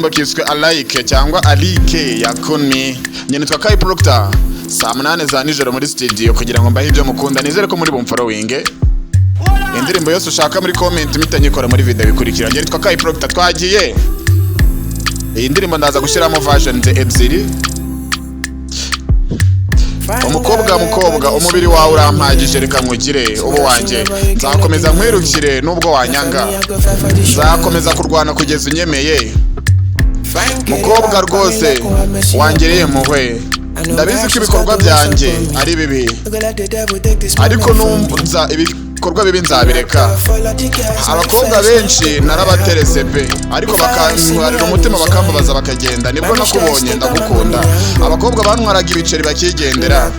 Akaririmbo kiswe Alike cyangwa Alike ya Kunmi. Nyene twa Kai Proctor. Saa 8 za nijoro muri studio kugira ngo mbahe ibyo mukunda. Nizere ko muri bumfollowing. Indirimbo yose ushaka muri comment mitanyikora muri video bikurikira. Nyene twa Kai Proctor twagiye. Iyi ndirimbo ndaza gushiramo version ebyiri. Umukobwa umubiri wawe urampagije reka nkugire ubu wanjye nzakomeza nkwirukire nubwo wanyanga nzakomeza kurwana kugeza unyemeye mukobwa rwose wangereye muhwe ndabizi ko ibikorwa byanjye ari bibi ariko numva ibikorwa bibi nzabireka abakobwa benshi narabaterese pe ariko bakantwarira umutima bakambabaza bakagenda nibwo nakubonye ndagukunda abakobwa bantwaraga ibiceri bakigendera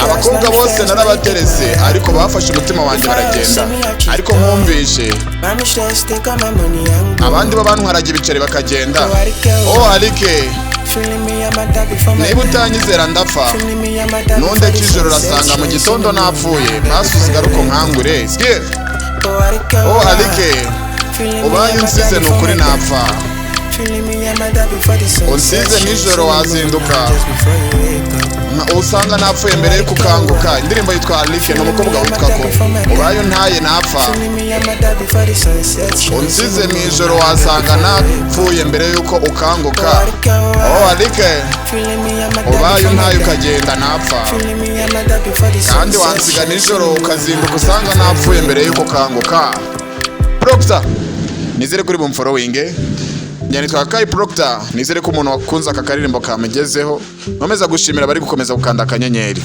abakobwa bose narabaterese ariko bafashe umutima wanjye baragenda ariko nkumvishe abandi bantwaraga ibiceri bakagenda Alike niba utanyizera ndapfa nundeka ijoro urasanga mu gitondo napfuye basi usigaruka nkangure Alike ubaye unsize nukuri napfa unsize nijoro wazinduka usanga napfuye mbere yo kukanguka indirimbo yitwa Alike n'umukobwa witwa ko ubaye untaye napfa unsize mwijoro wasanga napfuye mbere yuko ukanguka Alike ubaye untaye ukagenda napfa kandi wansiga nijoro ukazinduka usanga napfuye mbere yuko ukanguka Proctor nizere kuri bumfollowing Nyane twa Kai Proctor nizere ko umuntu wakunze aka karirimbo kamugezeho nkomeza gushimira bari gukomeza gukanda akanyenyeri